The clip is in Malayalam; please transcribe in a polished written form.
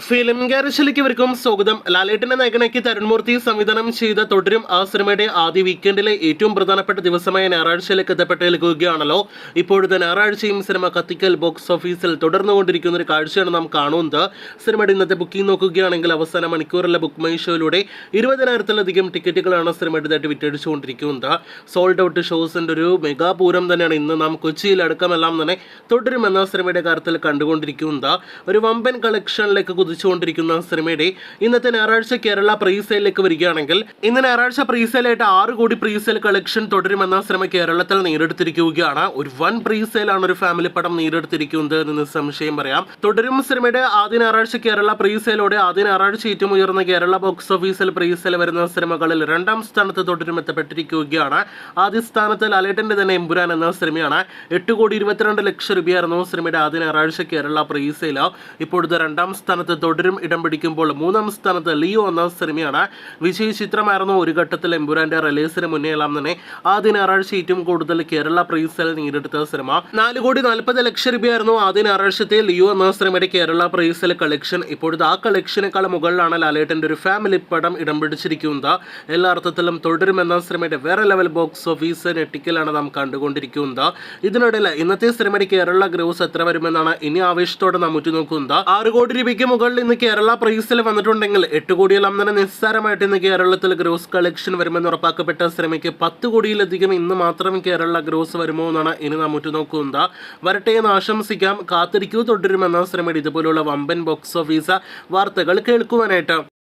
ഫിലിം ഗാരേജിലേക്ക് ഇവർക്കും സ്വാഗതം. ലാലേട്ടന്റെ നായകനാക്കി തരുൺമൂർത്തി സംവിധാനം ചെയ്ത തുടരും ആ സിനിമയുടെ ആദ്യ വീക്കെൻഡിലെ ഏറ്റവും പ്രധാനപ്പെട്ട ദിവസമായ ഞായറാഴ്ചയിലേക്ക് എത്തപ്പെട്ടിരിക്കുകയാണല്ലോ. ഇപ്പോഴത്തെ ഞായറാഴ്ചയും സിനിമ കത്തിക്കൽ ബോക്സ് ഓഫീസിൽ തുടർന്നുകൊണ്ടിരിക്കുന്ന ഒരു കാഴ്ചയാണ് നാം കാണുന്നത്. സിനിമയുടെ ഇന്നത്തെ ബുക്കിംഗ് നോക്കുകയാണെങ്കിൽ അവസാന മണിക്കൂറിലെ ബുക്ക് മൈ ഷോയിലൂടെ 20,000-ലധികം ടിക്കറ്റുകളാണ് സിനിമയുടേതായിട്ട് വിറ്റഴിച്ചുകൊണ്ടിരിക്കുന്നത്. സോൾഡ് ഔട്ട് ഷോസിന്റെ ഒരു മെഗാപൂരം തന്നെയാണ് ഇന്ന് നാം കൊച്ചിയിൽ അടക്കമെല്ലാം തന്നെ തുടരും എന്ന സിനിമയുടെ കാര്യത്തിൽ കണ്ടുകൊണ്ടിരിക്കുന്നത്. ഒരു വമ്പൻ കളക്ഷനിലേക്ക് കുതിച്ചുകൊണ്ടിരിക്കുന്ന സിനിമയുടെ ഇന്നത്തെ ഞായറാഴ്ച കേരള പ്രീസെയിലേക്ക് വരികയാണെങ്കിൽ ഇന്ന് ഞായറാഴ്ച പ്രീസെയിലായിട്ട് 6 കോടി പ്രീസെയിൽ കളക്ഷൻ തുടരുമെന്ന സിനിമ കേരളത്തിൽ നേടിയെടുത്തിരിക്കുകയാണ്. ഒരു വൻ പ്രീസെയിലാണ് ഒരു ഫാമിലി പടം നേടിയെടുത്തിരിക്കുന്നത് എന്ന് സംശയം പറയാം. തുടരും സിനിമയുടെ ആദ്യ ഞായറാഴ്ച കേരള പ്രീസെയിലോടെ ആദ്യ ഞായറാഴ്ച ഏറ്റവും ഉയർന്ന കേരള ബോക്സ് ഓഫീസിൽ പ്രീസെയിൽ വരുന്ന സിനിമകളിൽ 2ാം സ്ഥാനത്ത് തുടരും എത്തപ്പെട്ടിരിക്കുകയാണ്. ആദ്യ സ്ഥാനത്ത് ലാലേട്ടന്റെ തന്നെ എമ്പുരാൻ എന്ന സിനിമയാണ്. 8,22,00,000 രൂപയായിരുന്നു സിനിമയുടെ ആദ്യ ഞായറാഴ്ച കേരള പ്രീസെയിൽ. ഇപ്പോഴത്തെ 2ാം സ്ഥാനത്ത് തുടരും ഇടം പിടിക്കുമ്പോൾ 3ാം സ്ഥാനത്ത് ലിയോ എന്ന സിനിമയാണ്. വിജയ ചിത്രമായിരുന്നു ഒരു ഘട്ടത്തിൽ എമ്പുരാന്റെ റിലീസിന് മുന്നേ എല്ലാം തന്നെ ആദ്യ ഞായറാഴ്ച ഏറ്റവും കൂടുതൽ കേരള പ്രീസെയിൽ നേടിയെടുത്ത സിനിമ. 4,40,00,000 രൂപയായിരുന്നു ആദ്യ ഞായറാഴ്ചത്തെ ലിയോ എന്ന സിനിമയുടെ കേരള പ്രീസെയിൽ കളക്ഷൻ. ഇപ്പോഴത്തെ ആ കളക്ഷനേക്കാൾ മുകളിലാണ് ലാലേട്ടന്റെ ഒരു ഫാമിലി പടം ഇടം പിടിച്ചിരിക്കുന്നത്. എല്ലാ അർത്ഥത്തിലും തുടരും എന്ന സിനിമയുടെ വേറെ ലെവൽ ബോക്സ് ഓഫീസ് ഞെട്ടിക്കലാണ് നാം കണ്ടുകൊണ്ടിരിക്കുന്നത്. ഇതിനിടയിൽ ഇന്നത്തെ സിനിമയുടെ കേരള ഗ്രോസ് എത്ര വരുമെന്നാണ് ഇനി ആവേശത്തോടെ നാം ഉറ്റുനോക്കുന്നത്. 6 കോടി രൂപയ്ക്ക് മുകളിൽ ഇന്ന് കേരള പ്രൈസിൽ വന്നിട്ടുണ്ടെങ്കിൽ 8 കോടിയെല്ലാം തന്നെ നിസ്സാരമായിട്ട് ഇന്ന് കേരളത്തിൽ ഗ്രോസ് കളക്ഷൻ വരുമെന്ന് ഉറപ്പാക്കപ്പെട്ട സിനിമയ്ക്ക് 10 കോടിയിലധികം ഇന്ന് മാത്രം കേരള ഗ്രോസ് വരുമോ എന്നാണ് ഇനി നാം ഉറ്റുനോക്കുന്നത്. വരട്ടെ എന്ന് ആശംസിക്കാം. കാത്തിരിക്കൂ തുടരുമെന്ന സിനിമയുടെ ഇതുപോലുള്ള വമ്പൻ ബോക്സ് ഓഫീസ് വാർത്തകൾ കേൾക്കുവാനായിട്ട്.